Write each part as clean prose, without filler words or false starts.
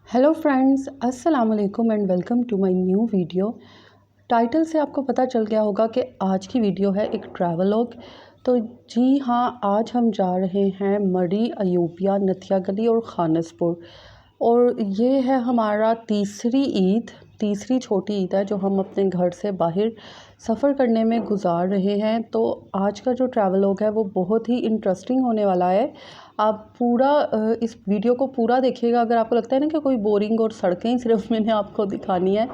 Hello friends, अस्सलाम वालेकुम and welcome to my new video. Title से आपको पता चल गया होगा कि आज की वीडियो है एक ट्रैवलॉग। तो जी हाँ, आज हम जा रहे हैं मरी, अयूबिया, नथिया गली और खानसपुर। और ये है हमारा तीसरी छोटी ईद है जो हम अपने घर से बाहर सफ़र करने में गुजार रहे हैं। तो आज का जो ट्रैवलॉग है वो बहुत ही इंटरेस्टिंग होने वाला है। आप पूरा इस वीडियो को पूरा देखिएगा। अगर आपको लगता है ना कि कोई बोरिंग और सड़कें ही सिर्फ मैंने आपको दिखानी है,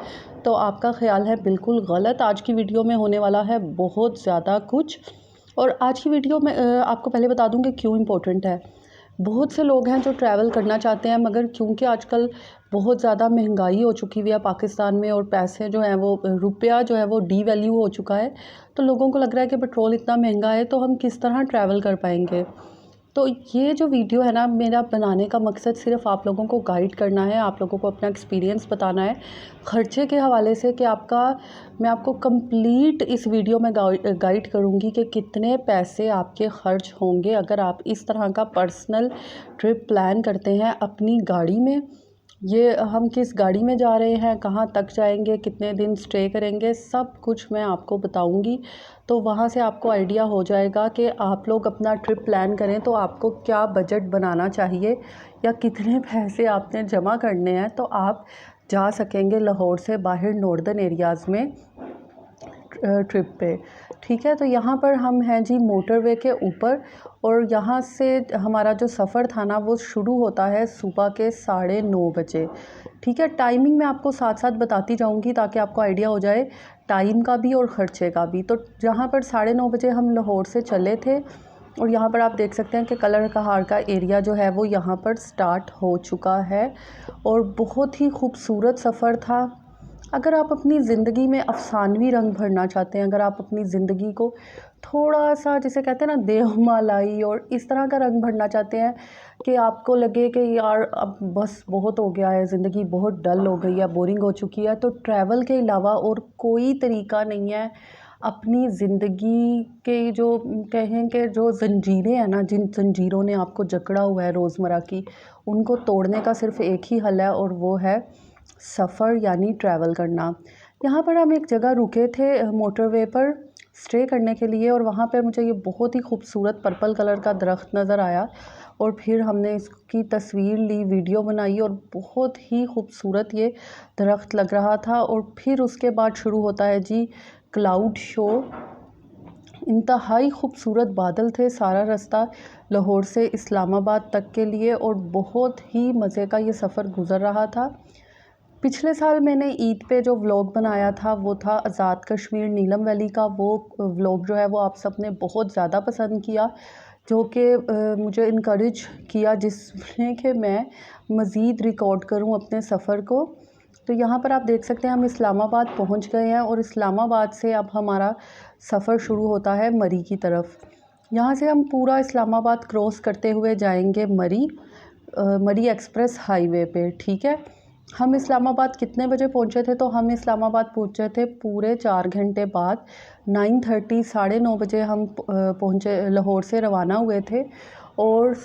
तो आपका ख़्याल है बिल्कुल गलत। आज की वीडियो में होने वाला है बहुत ज़्यादा कुछ। और आज की वीडियो में आपको पहले बता दूं कि क्यों इम्पोर्टेंट है। बहुत से लोग हैं जो ट्रैवल करना चाहते हैं, मगर क्योंकि आजकल बहुत ज़्यादा महंगाई हो चुकी हुई है पाकिस्तान में और पैसे जो हैं वो रुपया जो है वो डीवैल्यू हो चुका है, तो लोगों को लग रहा है कि पेट्रोल इतना महंगा है तो हम किस तरह ट्रैवल कर पाएंगे। तो ये जो वीडियो है ना, मेरा बनाने का मकसद सिर्फ आप लोगों को गाइड करना है, आप लोगों को अपना एक्सपीरियंस बताना है ख़र्चे के हवाले से कि मैं आपको कंप्लीट इस वीडियो में गाइड करूँगी कि कितने पैसे आपके ख़र्च होंगे अगर आप इस तरह का पर्सनल ट्रिप प्लान करते हैं अपनी गाड़ी में। ये हम किस गाड़ी में जा रहे हैं, कहाँ तक जाएंगे, कितने दिन स्टे करेंगे, सब कुछ मैं आपको बताऊंगी। तो वहाँ से आपको आइडिया हो जाएगा कि आप लोग अपना ट्रिप प्लान करें तो आपको क्या बजट बनाना चाहिए या कितने पैसे आपने जमा करने हैं, तो आप जा सकेंगे लाहौर से बाहर नॉर्दर्न एरियाज़ में ट्रिप पे। ठीक है, तो यहाँ पर हम हैं जी मोटरवे के ऊपर, और यहाँ से हमारा जो सफ़र था ना वो शुरू होता है सुबह के 9:30 बजे। ठीक है, टाइमिंग मैं आपको साथ साथ बताती जाऊँगी ताकि आपको आइडिया हो जाए टाइम का भी और ख़र्चे का भी। तो यहाँ पर 9:30 बजे हम लाहौर से चले थे, और यहाँ पर आप देख सकते हैं कि कलर कहार का एरिया जो है वो यहाँ पर स्टार्ट हो चुका है, और बहुत ही खूबसूरत सफ़र था। अगर आप अपनी ज़िंदगी में अफ़सानवी रंग भरना चाहते हैं, अगर आप अपनी ज़िंदगी को थोड़ा सा, जिसे कहते हैं ना, देवमालाई और इस तरह का रंग भरना चाहते हैं कि आपको लगे कि यार अब बस बहुत हो गया है, ज़िंदगी बहुत डल हो गई है, बोरिंग हो चुकी है, तो ट्रैवल के अलावा और कोई तरीका नहीं है अपनी ज़िंदगी के जो कहें कि जो ज़ंजीरें हैं ना, जिन ज़ंजीरों ने आपको जकड़ा हुआ है रोज़मर्रा की, उनको तोड़ने का सिर्फ़ एक ही हल है, और वो है सफ़र यानी ट्रैवल करना। यहाँ पर हम एक जगह रुके थे मोटरवे पर स्टे करने के लिए, और वहाँ पे मुझे ये बहुत ही खूबसूरत पर्पल कलर का दरख्त नज़र आया, और फिर हमने इसकी तस्वीर ली, वीडियो बनाई, और बहुत ही खूबसूरत ये दरख्त लग रहा था। और फिर उसके बाद शुरू होता है जी क्लाउड शो। इंतहाई खूबसूरत बादल थे सारा रास्ता लाहौर से इस्लामाबाद तक के लिए, और बहुत ही मज़े का ये सफ़र गुज़र रहा था। पिछले साल मैंने ईद पे जो व्लॉग बनाया था वो था आज़ाद कश्मीर नीलम वैली का। वो व्लॉग जो है वो आप सब ने बहुत ज़्यादा पसंद किया, जो कि मुझे इनकरेज किया जिसने कि मैं मज़ीद रिकॉर्ड करूं अपने सफ़र को। तो यहाँ पर आप देख सकते हैं हम इस्लामाबाद पहुँच गए हैं, और इस्लामाबाद से अब हमारा सफ़र शुरू होता है मरी की तरफ। यहाँ से हम पूरा इस्लामाबाद क्रॉस करते हुए जाएंगे मरी एक्सप्रेस हाईवे पे। ठीक है, हम इस्लामाबाद कितने बजे पहुँचे थे? तो हम इस्लामाबाद पहुँचे थे पूरे 4 घंटे बाद। 9:30 9:30 बजे हम पहुँचे, लाहौर से रवाना हुए थे, और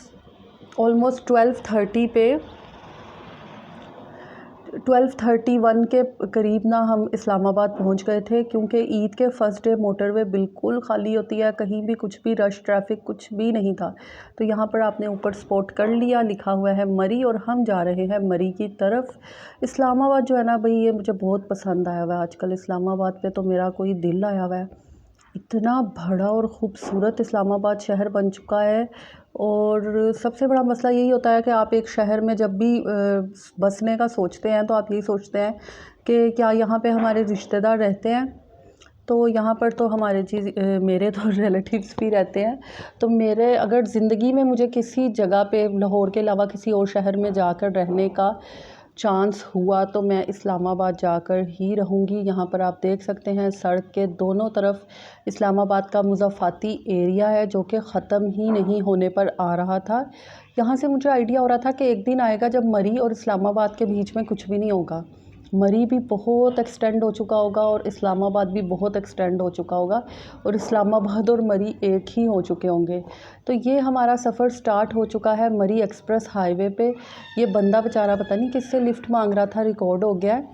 ऑलमोस्ट 12:31 के करीब ना हम इस्लामाबाद पहुंच गए थे, क्योंकि ईद के फ़र्स्ट डे मोटरवे बिल्कुल खाली होती है, कहीं भी कुछ भी रश ट्रैफिक कुछ भी नहीं था। तो यहाँ पर आपने ऊपर स्पॉट कर लिया, लिखा हुआ है मरी, और हम जा रहे हैं मरी की तरफ। इस्लामाबाद जो है ना भाई, ये मुझे बहुत पसंद आया हुआ है आजकल। इस्लामाबाद पे तो मेरा कोई दिल आया हुआ है, इतना बड़ा और ख़ूबसूरत इस्लामाबाद शहर बन चुका है। और सबसे बड़ा मसला यही होता है कि आप एक शहर में जब भी बसने का सोचते हैं तो आप यही सोचते हैं कि क्या यहाँ पे हमारे रिश्तेदार रहते हैं। तो यहाँ पर तो मेरे तो रिलेटिव्स भी रहते हैं। तो मेरे अगर ज़िंदगी में मुझे किसी जगह पे लाहौर के अलावा किसी और शहर में जाकर रहने का चांस हुआ तो मैं इस्लामाबाद जाकर ही रहूँगी। यहाँ पर आप देख सकते हैं सड़क के दोनों तरफ इस्लामाबाद का मुज़फ़्फ़ाती एरिया है, जो कि ख़त्म ही नहीं होने पर आ रहा था। यहाँ से मुझे आइडिया हो रहा था कि एक दिन आएगा जब मरी और इस्लामाबाद के बीच में कुछ भी नहीं होगा, मरी भी बहुत एक्सटेंड हो चुका होगा और इस्लामाबाद भी बहुत एक्सटेंड हो चुका होगा और इस्लामाबाद और मरी एक ही हो चुके होंगे। तो ये हमारा सफ़र स्टार्ट हो चुका है मरी एक्सप्रेस हाईवे पे। ये बंदा बेचारा पता नहीं किससे लिफ्ट मांग रहा था, रिकॉर्ड हो गया है।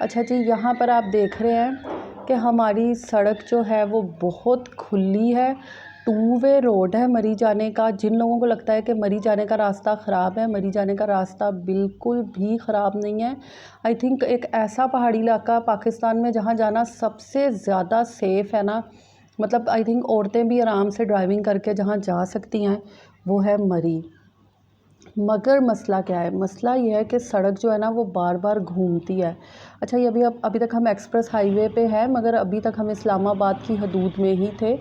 अच्छा जी, यहाँ पर आप देख रहे हैं कि हमारी सड़क जो है वो बहुत खुली है। टू वे रोड है मरी जाने का। जिन लोगों को लगता है कि मरी जाने का रास्ता ख़राब है, मरी जाने का रास्ता बिल्कुल भी ख़राब नहीं है। आई थिंक एक ऐसा पहाड़ी इलाका पाकिस्तान में जहाँ जाना सबसे ज़्यादा सेफ़ है ना, मतलब आई थिंक औरतें भी आराम से ड्राइविंग करके जहाँ जा सकती हैं वो है मरी। मगर मसला क्या है? मसला ये है कि सड़क जो है ना वो बार बार घूमती है। अच्छा, ये अभी तक हम एक्सप्रेस हाईवे पे हैं, मगर अभी तक हम इस्लामाबाद की हदूद में ही थे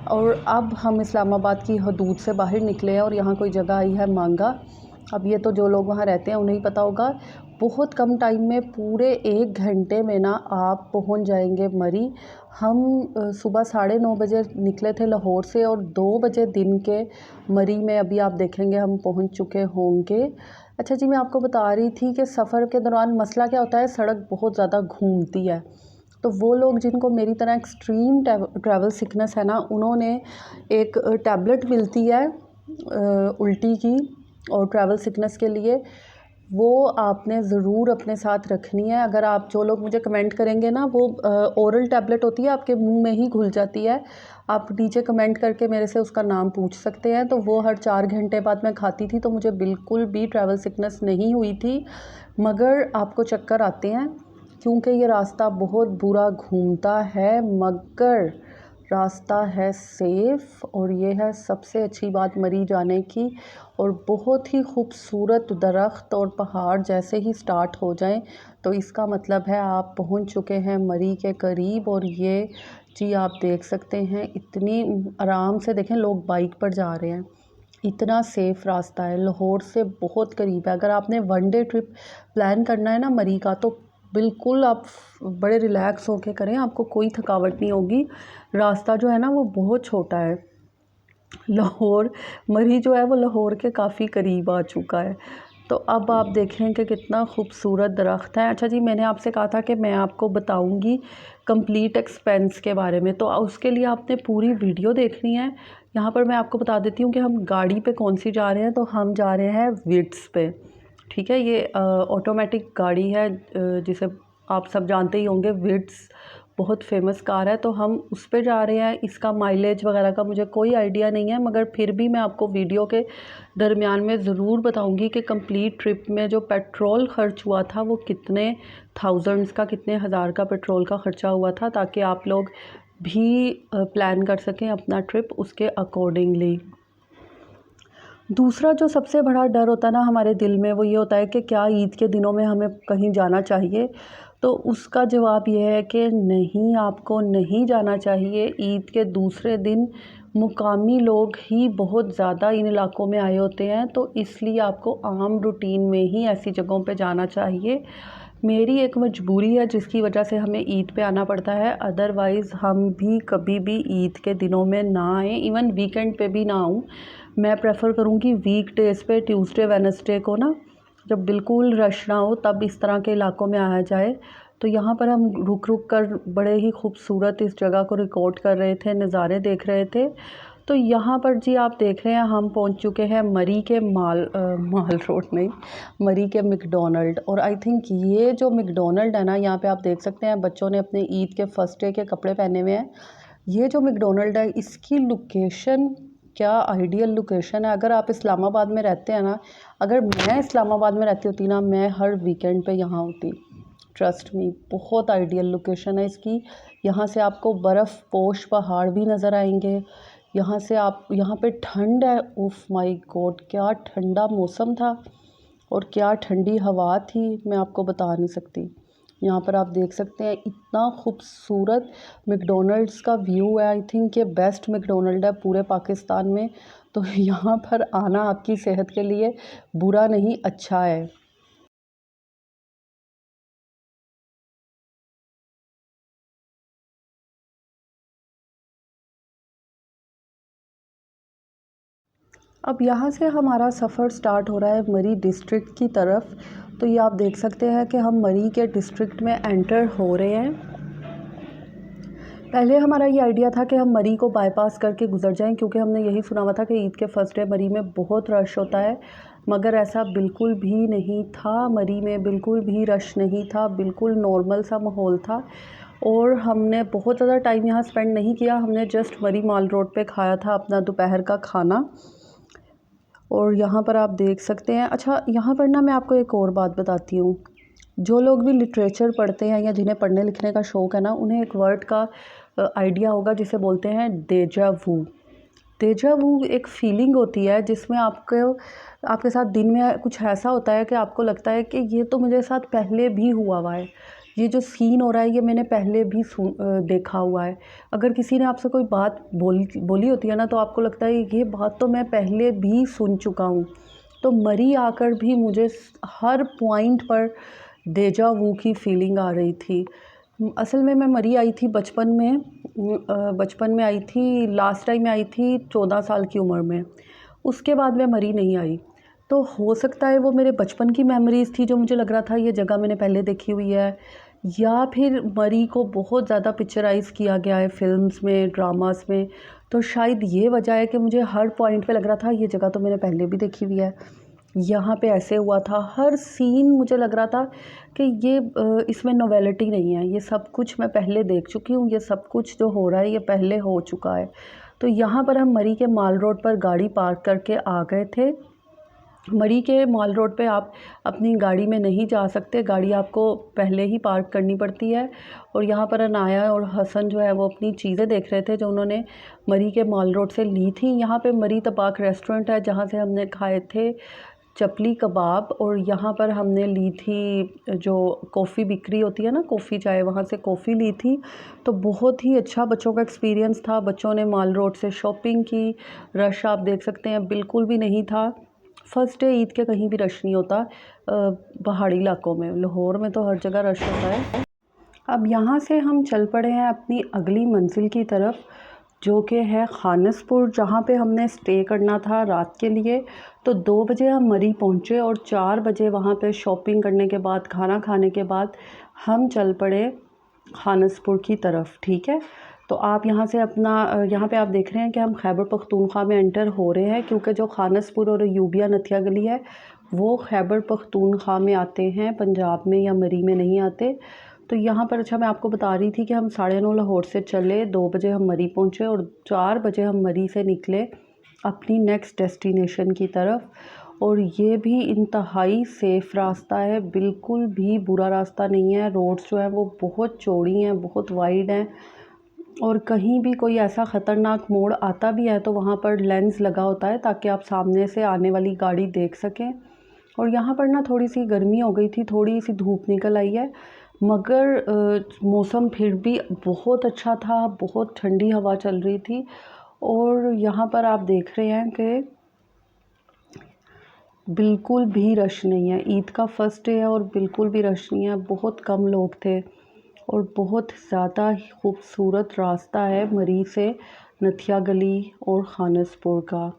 और अब हम इस्लामाबाद की हदूद से बाहर निकले हैं और यहाँ कोई जगह आई है मांगा। अब ये तो जो लोग वहाँ रहते हैं उन्हें ही पता होगा। बहुत कम टाइम में, पूरे 1 घंटे में ना आप पहुँच जाएंगे मरी। हम सुबह 9:30 बजे निकले थे लाहौर से और 2 बजे दिन के मरी में अभी आप देखेंगे हम पहुँच चुके होंगे। अच्छा जी, मैं आपको बता रही थी कि सफ़र के दौरान मसला क्या होता है, सड़क बहुत ज़्यादा घूमती है। तो वो लोग जिनको मेरी तरह एक्सट्रीम ट्रैवल सिकनेस है ना, उन्होंने एक टैबलेट मिलती है उल्टी की और ट्रैवल सिकनेस के लिए, वो आपने ज़रूर अपने साथ रखनी है। अगर आप, जो लोग मुझे कमेंट करेंगे ना, वो ओरल टैबलेट होती है, आपके मुंह में ही घुल जाती है। आप नीचे कमेंट करके मेरे से उसका नाम पूछ सकते हैं। तो वो हर 4 घंटे बाद मैं खाती थी, तो मुझे बिल्कुल भी ट्रैवल सिकनेस नहीं हुई थी। मगर आपको चक्कर आते हैं क्योंकि ये रास्ता बहुत बुरा घूमता है, मगर रास्ता है सेफ़ और ये है सबसे अच्छी बात मरी जाने की। और बहुत ही खूबसूरत दरख्त और पहाड़ जैसे ही स्टार्ट हो जाएं तो इसका मतलब है आप पहुंच चुके हैं मरी के करीब। और ये जी आप देख सकते हैं, इतनी आराम से देखें, लोग बाइक पर जा रहे हैं। इतना सेफ़ रास्ता है, लाहौर से बहुत करीब है। अगर आपने 1 डे ट्रिप प्लान करना है ना मरी का, तो बिल्कुल आप बड़े रिलैक्स होके करें, आपको कोई थकावट नहीं होगी। रास्ता जो है ना वो बहुत छोटा है। लाहौर, मरी जो है वो लाहौर के काफ़ी करीब आ चुका है। तो अब आप देख रहे हैं कि कितना खूबसूरत दरख्त है। अच्छा जी, मैंने आपसे कहा था कि मैं आपको बताऊंगी कंप्लीट एक्सपेंस के बारे में, तो उसके लिए आपने पूरी वीडियो देखनी है। यहाँ पर मैं आपको बता देती हूँ कि हम गाड़ी पे कौन सी जा रहे हैं। तो हम जा रहे हैं विट्स पे, ठीक है। ये ऑटोमेटिक गाड़ी है जिसे आप सब जानते ही होंगे। विट्स बहुत फेमस कार है, तो हम उस पे जा रहे हैं। इसका माइलेज वगैरह का मुझे कोई आइडिया नहीं है, मगर फिर भी मैं आपको वीडियो के दरमियान में ज़रूर बताऊंगी कि कंप्लीट ट्रिप में जो पेट्रोल खर्च हुआ था वो कितने थाउजेंड्स का, कितने हज़ार का पेट्रोल का ख़र्चा हुआ था, ताकि आप लोग भी प्लान कर सकें अपना ट्रिप उसके अकॉर्डिंगली। दूसरा जो सबसे बड़ा डर होता है ना हमारे दिल में, वो ये होता है कि क्या ईद के दिनों में हमें कहीं जाना चाहिए। तो उसका जवाब ये है कि नहीं, आपको नहीं जाना चाहिए। ईद के दूसरे दिन मुकामी लोग ही बहुत ज़्यादा इन इलाकों में आए होते हैं, तो इसलिए आपको आम रूटीन में ही ऐसी जगहों पे जाना चाहिए। मेरी एक मजबूरी है जिसकी वजह से हमें ईद पे आना पड़ता है, अदरवाइज़ हम भी कभी भी ईद के दिनों में ना आएँ, इवन वीकेंड पे भी ना आऊँ। मैं प्रेफर करूँगी वीक डेज़ पे, ट्यूसडे वेडनेसडे को ना, जब बिल्कुल रश ना हो, तब इस तरह के इलाकों में आया जाए। तो यहाँ पर हम रुक रुक कर बड़े ही खूबसूरत इस जगह को रिकॉर्ड कर रहे थे, नज़ारे देख रहे थे। तो यहाँ पर जी आप देख रहे हैं हम पहुँच चुके हैं मरी के माल रोड नहीं, मरी के मैकडॉनल्ड। और आई थिंक ये जो मैकडॉनल्ड है ना, यहाँ पे आप देख सकते हैं बच्चों ने अपने ईद के फर्स्ट डे के कपड़े पहने हुए हैं। ये जो मैकडॉनल्ड है, इसकी लोकेशन क्या आइडियल लोकेशन है। अगर आप इस्लामाबाद में रहते हैं ना, अगर मैं इस्लामाबाद में रहती होती ना, मैं हर वीकेंड पे यहाँ होती। ट्रस्ट मी, बहुत आइडियल लोकेशन है इसकी। यहाँ से आपको बर्फ़ पोश पहाड़ भी नज़र आएंगे। यहाँ से आप, यहाँ पे ठंड है, उफ़ माय गॉड, क्या ठंडा मौसम था और क्या ठंडी हवा थी, मैं आपको बता नहीं सकती। यहाँ पर आप देख सकते हैं इतना खूबसूरत मैकडॉनल्ड्स का व्यू है। आई थिंक ये बेस्ट मैकडॉनल्ड है पूरे पाकिस्तान में। तो यहाँ पर आना आपकी सेहत के लिए बुरा नहीं, अच्छा है। अब यहाँ से हमारा सफ़र स्टार्ट हो रहा है मरी डिस्ट्रिक्ट की तरफ। तो ये आप देख सकते हैं कि हम मरी के डिस्ट्रिक्ट में एंटर हो रहे हैं। पहले हमारा ये आइडिया था कि हम मरी को बाईपास करके गुजर जाएं, क्योंकि हमने यही सुना हुआ था कि ईद के फर्स्ट डे मरी में बहुत रश होता है, मगर ऐसा बिल्कुल भी नहीं था। मरी में बिल्कुल भी रश नहीं था, बिल्कुल नॉर्मल सा माहौल था। और हमने बहुत ज़्यादा टाइम यहाँ स्पेंड नहीं किया, हमने जस्ट मरी माल रोड पे खाया था अपना दोपहर का खाना। और यहाँ पर आप देख सकते हैं। अच्छा, यहाँ पर ना मैं आपको एक और बात बताती हूँ। जो लोग भी लिटरेचर पढ़ते हैं या जिन्हें पढ़ने लिखने का शौक़ है ना, उन्हें एक वर्ड का आइडिया होगा जिसे बोलते हैं डेजा वू। डेजा वू एक फ़ीलिंग होती है जिसमें आपके साथ दिन में कुछ ऐसा होता है कि आपको लगता है कि ये तो मेरे साथ पहले भी हुआ है, ये जो सीन हो रहा है ये मैंने पहले भी देखा हुआ है। अगर किसी ने आपसे कोई बात बोली होती है ना, तो आपको लगता है ये बात तो मैं पहले भी सुन चुका हूँ। तो मरी आकर भी मुझे हर पॉइंट पर डेजा वू की फ़ीलिंग आ रही थी। असल में मैं मरी आई थी बचपन में आई थी। लास्ट टाइम मैं आई थी 14 साल की उम्र में। उसके बाद मैं मरी नहीं आई। तो हो सकता है वो मेरे बचपन की मेमोरीज़ थी जो मुझे लग रहा था ये जगह मैंने पहले देखी हुई है, या फिर मरी को बहुत ज़्यादा पिक्चराइज़ किया गया है फ़िल्म्स में, ड्रामास में। तो शायद ये वजह है कि मुझे हर पॉइंट पे लग रहा था ये जगह तो मैंने पहले भी देखी हुई है, यहाँ पे ऐसे हुआ था। हर सीन मुझे लग रहा था कि ये इसमें नोवेलिटी नहीं है, ये सब कुछ मैं पहले देख चुकी हूँ, ये सब कुछ जो हो रहा है ये पहले हो चुका है। तो यहाँ पर हम मरी के माल रोड पर गाड़ी पार्क करके आ गए थे। मरी के माल रोड पे आप अपनी गाड़ी में नहीं जा सकते, गाड़ी आपको पहले ही पार्क करनी पड़ती है। और यहाँ पर अनाया और हसन जो है वो अपनी चीज़ें देख रहे थे जो उन्होंने मरी के माल रोड से ली थी। यहाँ पे मरी तपाक रेस्टोरेंट है जहाँ से हमने खाए थे चपली कबाब, और यहाँ पर हमने ली थी जो कॉफ़ी बिक्री होती है ना, कॉफ़ी चाय, वहाँ से कॉफ़ी ली थी। तो बहुत ही अच्छा बच्चों का एक्सपीरियंस था। बच्चों ने माल रोड से शॉपिंग की। रश आप देख सकते हैं बिल्कुल भी नहीं था। फर्स्ट डे ईद के कहीं भी रश नहीं होता पहाड़ी इलाकों में। लाहौर में तो हर जगह रश होता है। अब यहाँ से हम चल पड़े हैं अपनी अगली मंजिल की तरफ, जो कि है खानसपुर, जहाँ पे हमने स्टे करना था रात के लिए। तो 2 बजे हम मरी पहुँचे और 4 बजे वहाँ पे शॉपिंग करने के बाद, खाना खाने के बाद हम चल पड़े खानसपुर की तरफ। ठीक है, तो आप यहाँ से यहाँ पे आप देख रहे हैं कि हम खैबर पख्तूनख्वा में एंटर हो रहे हैं, क्योंकि जो खानसपुर और यूबिया नथिया गली है वो खैबर पख्तूनख्वा में आते हैं, पंजाब में या मरी में नहीं आते। तो यहाँ पर अच्छा, मैं आपको बता रही थी कि हम 9:30 लाहौर से चले, 2 बजे हम मरी पहुँचे और 4 बजे हम मरी से निकले अपनी नेक्स्ट डेस्टिनेशन की तरफ। और ये भी इंतहाई सेफ़ रास्ता है, बिल्कुल भी बुरा रास्ता नहीं है। रोड्स जो हैं वो बहुत चौड़ी हैं, बहुत वाइड हैं, और कहीं भी कोई ऐसा ख़तरनाक मोड़ आता भी है तो वहाँ पर लेंस लगा होता है ताकि आप सामने से आने वाली गाड़ी देख सकें। और यहाँ पर ना थोड़ी सी गर्मी हो गई थी, थोड़ी सी धूप निकल आई है, मगर मौसम फिर भी बहुत अच्छा था, बहुत ठंडी हवा चल रही थी। और यहाँ पर आप देख रहे हैं कि बिल्कुल भी रश नहीं है। ईद का फर्स्ट डे है और बिल्कुल भी रश नहीं है, बहुत कम लोग थे। और बहुत ज़्यादा खूबसूरत रास्ता है मरी से नथिया गली और खानसपुर का।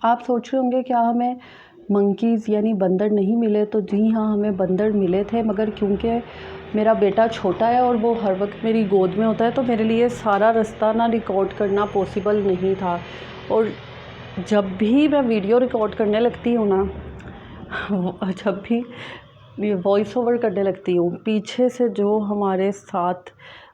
आप सोच रहे होंगे क्या हमें मंकीज़ यानी बंदर नहीं मिले? तो जी हाँ, हमें बंदर मिले थे, मगर क्योंकि मेरा बेटा छोटा है और वो हर वक्त मेरी गोद में होता है तो मेरे लिए सारा रास्ता ना रिकॉर्ड करना पॉसिबल नहीं था। और जब भी मैं वीडियो रिकॉर्ड करने लगती हूँ ना, जब भी वॉइस ओवर करने लगती हूँ, पीछे से जो हमारे साथ,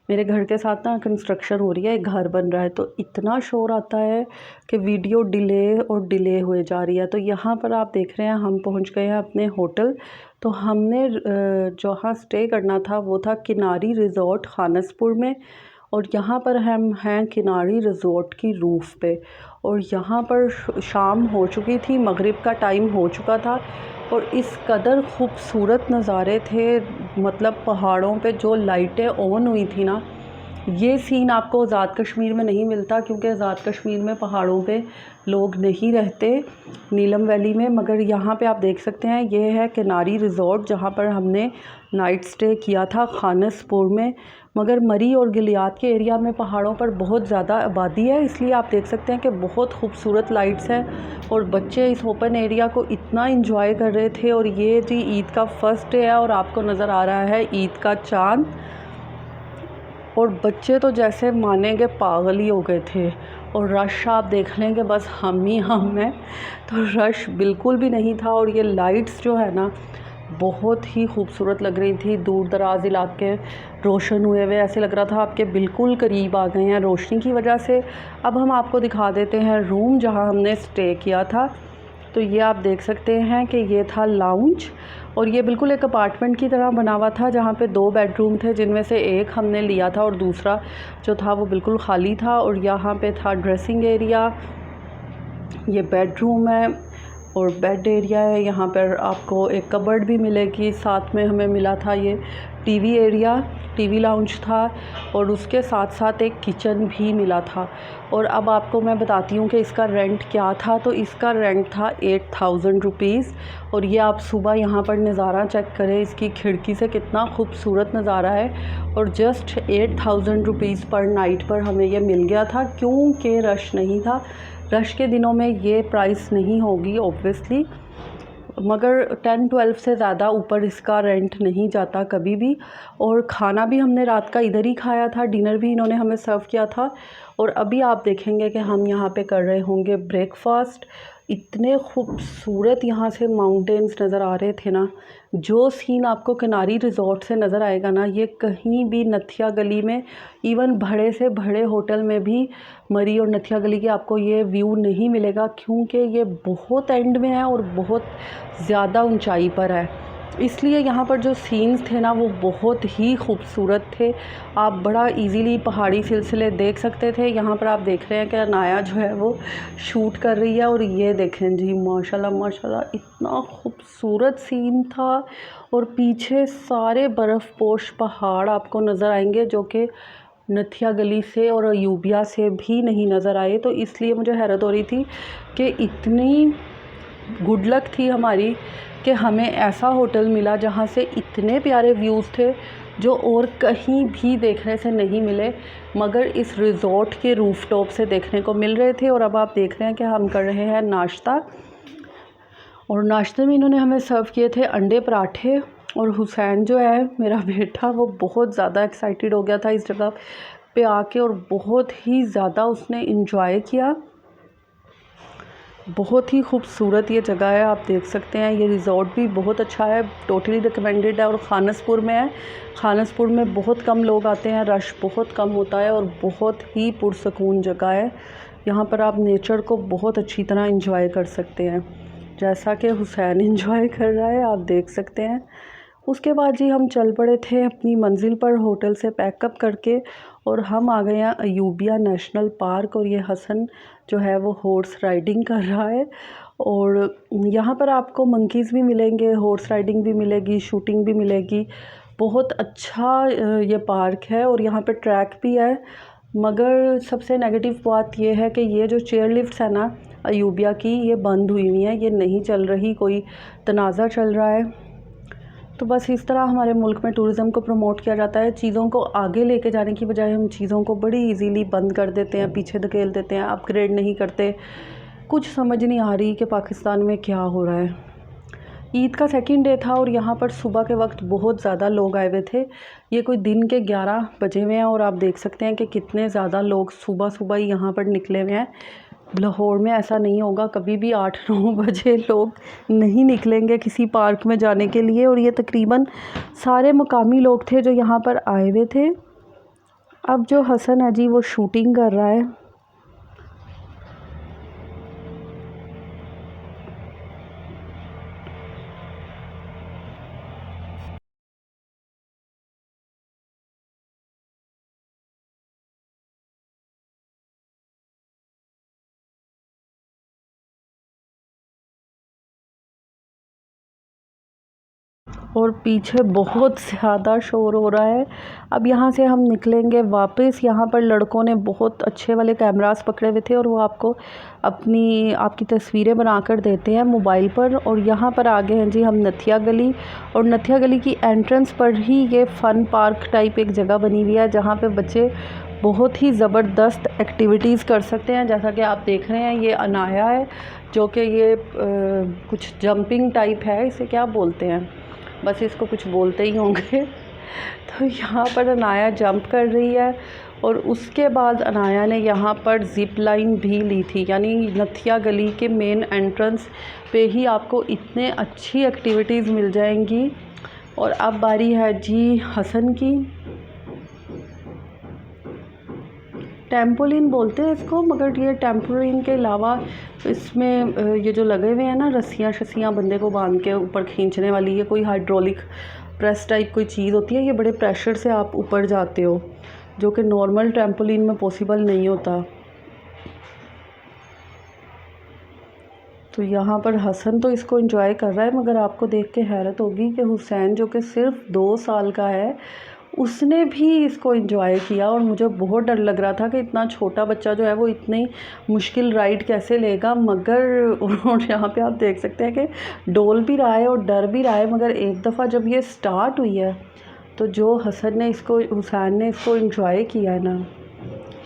मेरे घर के साथ ना कंस्ट्रक्शन हो रही है, एक घर बन रहा है, तो इतना शोर आता है कि वीडियो डिले और डिले हुए जा रही है। तो यहाँ पर आप देख रहे हैं हम पहुँच गए हैं अपने होटल। तो हमने जहाँ स्टे करना था वो था किनारी रिज़ॉर्ट खानसपुर में, और यहाँ पर हम हैं किनारी रिज़ॉर्ट की रूफ़ पे। और यहाँ पर शाम हो चुकी थी, मगरिब का टाइम हो चुका था और इस कदर खूबसूरत नज़ारे थे, मतलब पहाड़ों पे जो लाइटें ऑन हुई थी ना, ये सीन आपको आज़ाद कश्मीर में नहीं मिलता, क्योंकि आज़ाद कश्मीर में पहाड़ों पे लोग नहीं रहते, नीलम वैली में। मगर यहाँ पे आप देख सकते हैं, ये है किनारी रिज़ॉर्ट जहाँ पर हमने नाइट स्टे किया था खानसपुर में। मगर मरी और गिलियात के एरिया में पहाड़ों पर बहुत ज़्यादा आबादी है, इसलिए आप देख सकते हैं कि बहुत खूबसूरत लाइट्स हैं और बच्चे इस ओपन एरिया को इतना इंजॉय कर रहे थे। और ये जी ईद का फर्स्ट डे है और आपको नज़र आ रहा है ईद का चाँद, और बच्चे तो जैसे मानेंगे पागल ही हो गए थे। और रश आप देख लें कि बस हम ही हम हैं, तो रश बिल्कुल भी नहीं था। और ये लाइट्स जो है ना, बहुत ही खूबसूरत लग रही थी, दूर दराज इलाके रोशन हुए हुए, ऐसे लग रहा था आपके बिल्कुल करीब आ गए हैं रोशनी की वजह से। अब हम आपको दिखा देते हैं रूम जहां हमने स्टे किया था। तो ये आप देख सकते हैं कि ये था लाउंज, और ये बिल्कुल एक अपार्टमेंट की तरह बना हुआ था, जहाँ पे 2 बेडरूम थे, जिनमें से एक हमने लिया था और दूसरा जो था वो बिल्कुल ख़ाली था। और यहाँ पे था ड्रेसिंग एरिया, ये बेडरूम है और बेड एरिया है। यहाँ पर आपको एक कबर्ड भी मिलेगी, साथ में हमें मिला था ये टीवी एरिया, टीवी लाउंज था, और उसके साथ साथ एक किचन भी मिला था। और अब आपको मैं बताती हूँ कि इसका रेंट क्या था। तो इसका रेंट था 8000 रुपीज़। और ये आप सुबह यहाँ पर नज़ारा चेक करें, इसकी खिड़की से कितना खूबसूरत नज़ारा है। और जस्ट 8000 रुपीज़ पर नाइट पर हमें ये मिल गया था, क्योंकि रश नहीं था। रश के दिनों में ये प्राइस नहीं होगी ऑब्वियसली, मगर 10-12 से ज़्यादा ऊपर इसका रेंट नहीं जाता कभी भी। और खाना भी हमने रात का इधर ही खाया था, डिनर भी इन्होंने हमें सर्व किया था। और अभी आप देखेंगे कि हम यहाँ पे कर रहे होंगे ब्रेकफास्ट। इतने खूबसूरत यहाँ से माउंटेन्स नज़र आ रहे थे ना, जो सीन आपको किनारी रिज़ॉर्ट से नज़र आएगा ना, ये कहीं भी नथिया गली में, इवन बड़े से बड़े होटल में भी मरी और नथिया गली के आपको ये व्यू नहीं मिलेगा, क्योंकि ये बहुत एंड में है और बहुत ज़्यादा ऊंचाई पर है। इसलिए यहाँ पर जो सीन्स थे ना, वो बहुत ही खूबसूरत थे। आप बड़ा इजीली पहाड़ी सिलसिले देख सकते थे। यहाँ पर आप देख रहे हैं कि अनाया जो है वो शूट कर रही है, और ये देखें जी, माशाल्लाह माशाल्लाह, इतना खूबसूरत सीन था। और पीछे सारे बर्फ़पोश पहाड़ आपको नज़र आएंगे, जो कि नथिया गली से और अयूबिया से भी नहीं नज़र आए। तो इसलिए मुझे हैरत हो रही थी कि इतनी गुड लक थी हमारी कि हमें ऐसा होटल मिला जहाँ से इतने प्यारे व्यूज़ थे, जो और कहीं भी देखने से नहीं मिले, मगर इस रिज़ॉर्ट के रूफ़टॉप से देखने को मिल रहे थे। और अब आप देख रहे हैं कि हम कर रहे हैं नाश्ता, और नाश्ते में इन्होंने हमें सर्व किए थे अंडे पराठे। और हुसैन जो है मेरा बेटा, वो बहुत ज़्यादा एक्साइटेड हो गया था इस जगह पे आके, और बहुत ही ज़्यादा उसने इंजॉय किया। बहुत ही खूबसूरत ये जगह है, आप देख सकते हैं। ये रिज़ॉर्ट भी बहुत अच्छा है, टोटली रिकमेंडेड है, और खानसपुर में है। खानसपुर में बहुत कम लोग आते हैं, रश बहुत कम होता है, और बहुत ही पुरसकून जगह है। यहाँ पर आप नेचर को बहुत अच्छी तरह इंजॉय कर सकते हैं, जैसा कि हुसैन इंजॉय कर रहा है, आप देख सकते हैं। उसके बाद जी हम चल पड़े थे अपनी मंजिल पर, होटल से पैकअप करके, और हम आ गए हैं अयूबिया नेशनल पार्क। और ये हसन जो है वो हॉर्स राइडिंग कर रहा है, और यहाँ पर आपको मंकीज़ भी मिलेंगे, हॉर्स राइडिंग भी मिलेगी, शूटिंग भी मिलेगी। बहुत अच्छा ये पार्क है, और यहाँ पे ट्रैक भी है। मगर सबसे नेगेटिव बात ये है कि ये जो चेयर लिफ्ट्स है ना अयूबिया की, ये बंद हुई हुई हैं, ये नहीं चल रही, कोई तनाज़ा चल रहा है। तो बस इस तरह हमारे मुल्क में टूरिज़्म को प्रमोट किया जाता है। चीज़ों को आगे लेके जाने की बजाय हम चीज़ों को बड़ी इजीली बंद कर देते हैं, पीछे धकेल देते हैं, अपग्रेड नहीं करते। कुछ समझ नहीं आ रही कि पाकिस्तान में क्या हो रहा है। ईद का सेकंड डे था, और यहाँ पर सुबह के वक्त बहुत ज़्यादा लोग आए हुए थे। ये कोई दिन के 11 बजे हुए हैं, और आप देख सकते हैं कि कितने ज़्यादा लोग सुबह सुबह ही यहाँ पर निकले हुए हैं। लाहौर में ऐसा नहीं होगा कभी भी, 8-9 बजे लोग नहीं निकलेंगे किसी पार्क में जाने के लिए। और ये तकरीबन सारे मकामी लोग थे जो यहाँ पर आए हुए थे। अब जो हसन है जी, वो शूटिंग कर रहा है। और पीछे बहुत ज़्यादा शोर हो रहा है। अब यहाँ से हम निकलेंगे वापस। यहाँ पर लड़कों ने बहुत अच्छे वाले कैमरास पकड़े हुए थे और वो आपको आपकी तस्वीरें बनाकर देते हैं मोबाइल पर। और यहाँ पर आगे हैं जी हम नथिया गली, और नथिया गली की एंट्रेंस पर ही ये फ़न पार्क टाइप एक जगह बनी हुई है जहाँ पे बच्चे बहुत ही ज़बरदस्त एक्टिविटीज़ कर सकते हैं। जैसा कि आप देख रहे हैं ये अनाया है, जो कि ये कुछ जंपिंग टाइप है, इसे क्या बोलते हैं, बस इसको कुछ बोलते ही होंगे। तो यहाँ पर अनाया जंप कर रही है और उसके बाद अनाया ने यहाँ पर ज़िप लाइन भी ली थी। यानी नथिया गली के मेन एंट्रेंस पे ही आपको इतने अच्छी एक्टिविटीज़ मिल जाएंगी। और अब बारी है जी हसन की। टेम्पोलिन बोलते हैं इसको, मगर ये टेम्पोलिन के अलावा इसमें ये जो लगे हुए हैं ना रस्सियाँ शस्सियाँ बंदे को बांध के ऊपर खींचने वाली, ये कोई हाइड्रोलिक प्रेस टाइप कोई चीज़ होती है। ये बड़े प्रेशर से आप ऊपर जाते हो, जो कि नॉर्मल टेम्पोलिन में पॉसिबल नहीं होता। तो यहाँ पर हसन तो इसको एंजॉय कर रहा है, मगर आपको देख के हैरत होगी कि हुसैन जो कि सिर्फ 2 साल का है उसने भी इसको एंजॉय किया। और मुझे बहुत डर लग रहा था कि इतना छोटा बच्चा जो है वो इतनी मुश्किल राइड कैसे लेगा, मगर और यहाँ पे आप देख सकते हैं कि डोल भी रहा है और डर भी रहा है। मगर एक दफ़ा जब ये स्टार्ट हुई है तो जो हुसैन ने इसको एंजॉय किया है ना,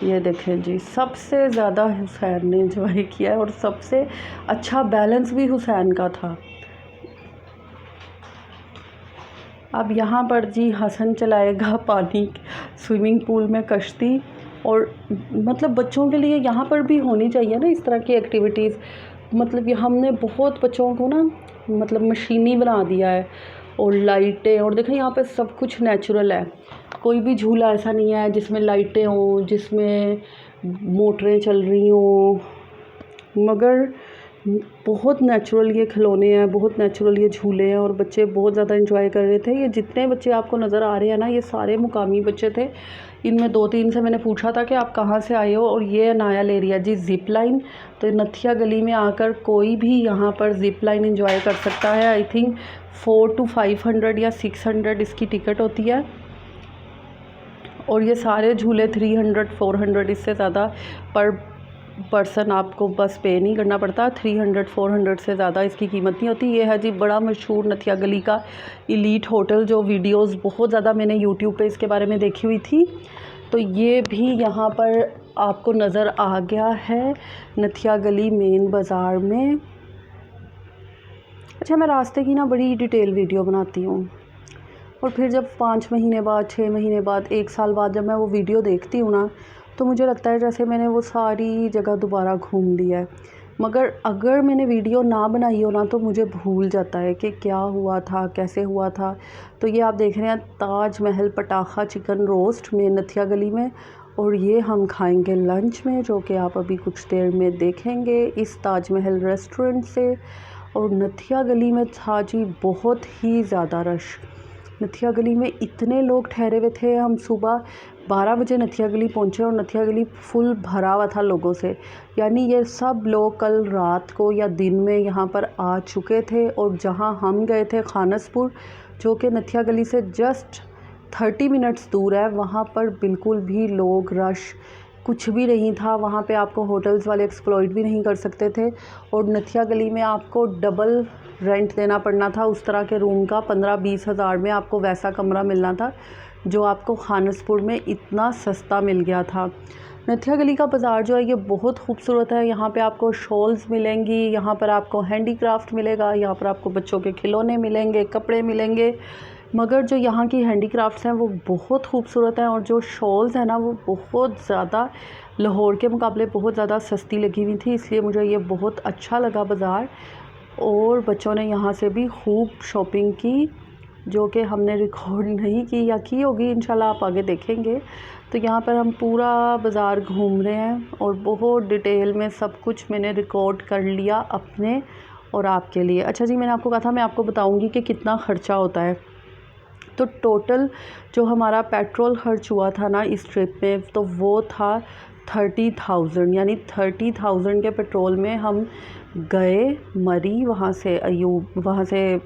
ये देखें जी, सबसे ज़्यादा हुसैन ने एंजॉय किया है और सबसे अच्छा बैलेंस भी हुसैन का था। अब यहाँ पर जी हसन चलाएगा पानी स्विमिंग पूल में कश्ती। और मतलब बच्चों के लिए यहाँ पर भी होनी चाहिए ना इस तरह की एक्टिविटीज़। मतलब ये हमने बहुत बच्चों को ना मतलब मशीनी बना दिया है, और लाइटें, और देखें यहाँ पे सब कुछ नेचुरल है। कोई भी झूला ऐसा नहीं है जिसमें लाइटें हों, जिसमें मोटरें चल रही हों, मगर बहुत नेचुरल ये खिलौने हैं, बहुत नेचुरल ये झूले हैं। और बच्चे बहुत ज़्यादा एंजॉय कर रहे थे। ये जितने बच्चे आपको नज़र आ रहे हैं ना, ये सारे मुकामी बच्चे थे। इनमें 2-3 से मैंने पूछा था कि आप कहाँ से आए हो, और ये अनाया ले रही है जी ज़िप लाइन। तो नथिया गली में आकर कोई भी यहाँ पर ज़िप लाइन एंजॉय कर सकता है। आई थिंक 400 to 500 या 600 इसकी टिकट होती है। और ये सारे झूले 300-400, इससे ज़्यादा पर पर्सन आपको बस पे नहीं करना पड़ता। 300-400 से ज़्यादा इसकी कीमत नहीं होती। ये है जी बड़ा मशहूर नथिया गली का इलीट होटल, जो वीडियोस बहुत ज़्यादा मैंने यूट्यूब पे इसके बारे में देखी हुई थी। तो ये भी यहाँ पर आपको नज़र आ गया है नथिया गली मेन बाज़ार में। अच्छा, मैं रास्ते की ना बड़ी डिटेल वीडियो बनाती हूँ, और फिर जब 5 महीने बाद, 6 महीने बाद, 1 साल बाद जब मैं वो वीडियो देखती हूँ ना, तो मुझे लगता है जैसे मैंने वो सारी जगह दोबारा घूम लिया है। मगर अगर मैंने वीडियो ना बनाई हो ना, तो मुझे भूल जाता है कि क्या हुआ था, कैसे हुआ था। तो ये आप देख रहे हैं ताज महल पटाखा चिकन रोस्ट में नथिया गली में, और ये हम खाएंगे लंच में, जो कि आप अभी कुछ देर में देखेंगे इस ताज महल रेस्टोरेंट से। और नथिया गली में था जी बहुत ही ज़्यादा रश। नथिया गली में इतने लोग ठहरे हुए थे। हम सुबह 12 बजे नथिया गली पहुँचे और नथिया गली फुल भरा हुआ था लोगों से। यानी ये सब लोग कल रात को या दिन में यहाँ पर आ चुके थे। और जहाँ हम गए थे खानसपुर, जो कि नथिया गली से जस्ट 30 मिनट्स दूर है, वहाँ पर बिल्कुल भी लोग रश कुछ भी नहीं था। वहाँ पे आपको होटल्स वाले एक्सप्लॉइट भी नहीं कर सकते थे। और नथिया गली में आपको डबल रेंट देना पड़ना था उस तरह के रूम का। 15-20 हज़ार में आपको वैसा कमरा मिलना था, जो आपको खानसपुर में इतना सस्ता मिल गया था। नथिया गली का बाज़ार जो है ये बहुत खूबसूरत है। यहाँ पे आपको शॉल्स मिलेंगी, यहाँ पर आपको हैंडीक्राफ्ट मिलेगा, यहाँ पर आपको बच्चों के खिलौने मिलेंगे, कपड़े मिलेंगे। मगर जो यहाँ की हैंडीक्राफ्ट्स हैं वो बहुत खूबसूरत हैं, और जो शॉल्स हैं ना वो बहुत ज़्यादा लाहौर के मुकाबले बहुत ज़्यादा सस्ती लगी हुई थी। इसलिए मुझे ये बहुत अच्छा लगा बाज़ार। और बच्चों ने यहाँ से भी खूब शॉपिंग की, जो कि हमने रिकॉर्ड नहीं की, या की होगी इंशाल्लाह, आप आगे देखेंगे। तो यहाँ पर हम पूरा बाज़ार घूम रहे हैं और बहुत डिटेल में सब कुछ मैंने रिकॉर्ड कर लिया अपने और आपके लिए। अच्छा जी, मैंने आपको कहा था मैं आपको बताऊँगी कि कितना ख़र्चा होता है। तो टोटल जो हमारा पेट्रोल खर्च हुआ था ना इस ट्रिप में, तो वो था 30,000। यानी 30,000 के पेट्रोल में हम गए मरी, वहाँ से अयूब, वहाँ से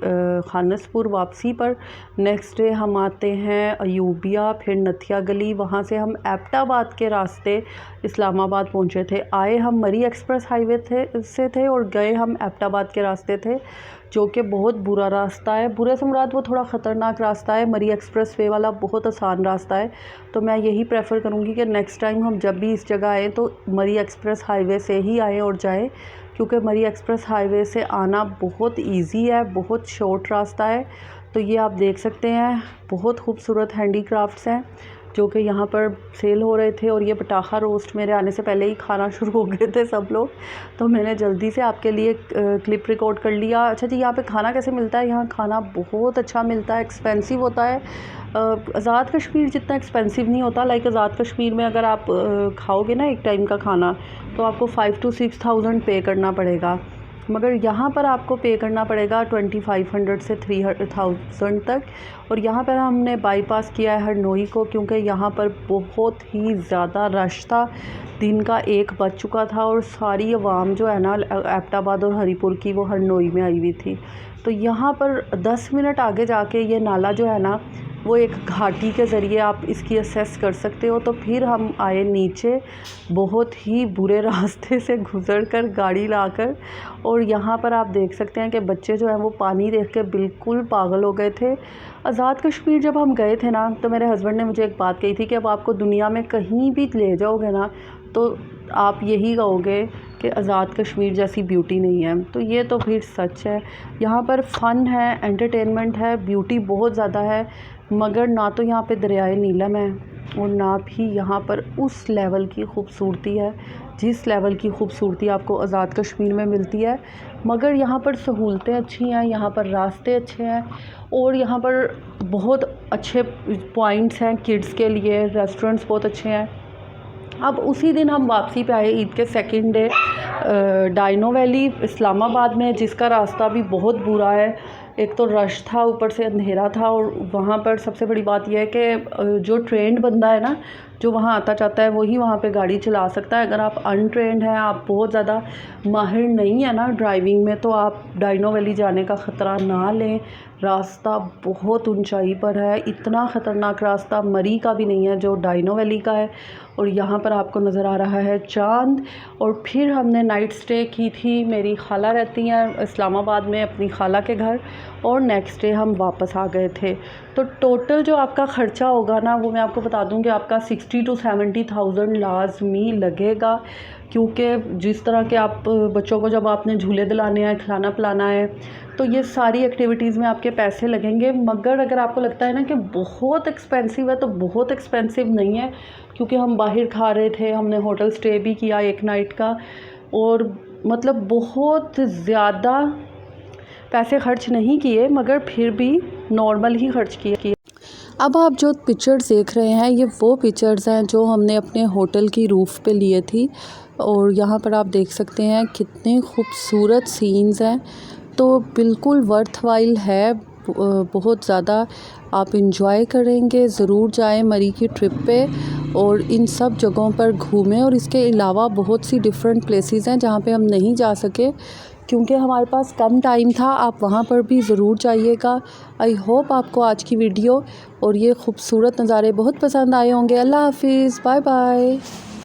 खानसपुर वापसी पर। नेक्स्ट डे हम आते हैं अयूबिया, फिर नथिया गली, वहाँ से हम एबटाबाद के रास्ते इस्लामाबाद पहुँचे थे। आए हम मरी एक्सप्रेस हाईवे से थे और गए हम एबटाबाद के रास्ते थे, जो कि बहुत बुरा रास्ता है। बुरे से मुराद वो थोड़ा ख़तरनाक रास्ता है। मरी एक्सप्रेस वे वाला बहुत आसान रास्ता है। तो मैं यही प्रेफर करूँगी कि नेक्स्ट टाइम हम जब भी इस जगह आएँ तो मरी एक्सप्रेस हाईवे से ही आएँ और जाएँ, क्योंकि मरी एक्सप्रेस हाईवे से आना बहुत इजी है, बहुत शॉर्ट रास्ता है। तो ये आप देख सकते हैं, बहुत खूबसूरत हैंडीक्राफ्ट्स हैं जो कि यहाँ पर सेल हो रहे थे। और ये पटाखा रोस्ट मेरे आने से पहले ही खाना शुरू हो गए थे सब लोग, तो मैंने जल्दी से आपके लिए क्लिप रिकॉर्ड कर लिया। अच्छा जी, यहाँ पे खाना कैसे मिलता है? यहाँ खाना बहुत अच्छा मिलता है, एक्सपेंसिव होता है। आज़ाद कश्मीर जितना एक्सपेंसिव नहीं होता। लाइक आज़ाद कश्मीर में अगर आप खाओगे ना एक टाइम का खाना, तो आपको 5 to 6 थाउजेंड पे करना पड़ेगा, मगर यहाँ पर आपको पे करना पड़ेगा 2500 से 3000 तक। और यहाँ पर हमने बाईपास किया है हरनोई को, क्योंकि यहाँ पर बहुत ही ज़्यादा रश था। दिन का 1 बज चुका था और सारी आवाम जो है ना एबटाबाद और हरीपुर की, वो हरनोई में आई हुई थी। तो यहाँ पर 10 मिनट आगे जाके ये नाला जो है ना, वो एक घाटी के ज़रिए आप इसकी असेस कर सकते हो। तो फिर हम आए नीचे, बहुत ही बुरे रास्ते से गुज़र कर गाड़ी लाकर, और यहाँ पर आप देख सकते हैं कि बच्चे जो हैं वो पानी देख के बिल्कुल पागल हो गए थे। आज़ाद कश्मीर जब हम गए थे ना, तो मेरे हस्बैंड ने मुझे एक बात कही थी कि अब आपको दुनिया में कहीं भी ले जाओगे ना, तो आप यही कहोगे कि आज़ाद कश्मीर जैसी ब्यूटी नहीं है। तो ये तो फिर सच है। यहाँ पर फ़न है, एंटरटेनमेंट है, ब्यूटी बहुत ज़्यादा है, मगर ना तो यहाँ पे दरियाए नीलम है और ना भी यहाँ पर उस लेवल की खूबसूरती है जिस लेवल की खूबसूरती आपको आज़ाद कश्मीर में मिलती है। मगर यहाँ पर सहूलतें अच्छी हैं, यहाँ पर रास्ते अच्छे हैं और यहाँ पर बहुत अच्छे पॉइंट्स हैं किड्स के लिए, रेस्टोरेंट्स बहुत अच्छे हैं। अब उसी दिन हम वापसी पे आए ईद के second day Dino Valley Islamabad में, जिसका रास्ता भी बहुत बुरा है। एक तो रश था, ऊपर से अंधेरा था, और वहाँ पर सबसे बड़ी बात यह है कि जो ट्रेंड बंदा है ना, जो वहाँ आता जाता है, वही वहाँ पे गाड़ी चला सकता है। अगर आप अनट्रेंड हैं, आप बहुत ज़्यादा माहिर नहीं है ना ड्राइविंग में, तो आप डाइनो वैली जाने का ख़तरा ना लें। रास्ता बहुत ऊंचाई पर है, इतना ख़तरनाक रास्ता मरी का भी नहीं है जो डाइनो वैली का है। और यहाँ पर आपको नज़र आ रहा है चांद। और फिर हमने नाइट स्टे की थी, मेरी खाला रहती हैं इस्लामाबाद में अपनी खाला के घर, और नेक्स्ट डे हम वापस आ गए थे। तो टोटल जो आपका ख़र्चा होगा ना, वो मैं आपको बता दूं कि आपका 60 to 70,000 लाजमी लगेगा, क्योंकि जिस तरह के आप बच्चों को जब आपने झूले दिलाने हैं, खिलाना पिलाना है, तो ये सारी एक्टिविटीज़ में आपके पैसे लगेंगे। मगर अगर आपको लगता है ना कि बहुत एक्सपेंसिव है, तो बहुत एक्सपेंसिव नहीं है, क्योंकि हम बाहर खा रहे थे, हमने होटल स्टे भी किया 1 नाइट का, और मतलब बहुत ज़्यादा पैसे खर्च नहीं किए, मगर फिर भी नॉर्मल ही खर्च किए। अब आप जो पिक्चर्स देख रहे हैं, ये वो पिक्चर्स हैं जो हमने अपने होटल की रूफ़ पे लिए थी, और यहाँ पर आप देख सकते हैं कितने खूबसूरत सीन्स हैं। तो बिल्कुल वर्थवाइल है, बहुत ज़्यादा आप इंजॉय करेंगे। ज़रूर जाएं मरी की ट्रिप पे और इन सब जगहों पर घूमें। और इसके अलावा बहुत सी डिफरेंट प्लेसेस हैं जहाँ पे हम नहीं जा सके क्योंकि हमारे पास कम टाइम था। आप वहाँ पर भी ज़रूर जाइएगा। आई होप आपको आज की वीडियो और ये खूबसूरत नज़ारे बहुत पसंद आए होंगे। अल्लाह हाफिज़, बाय बाय।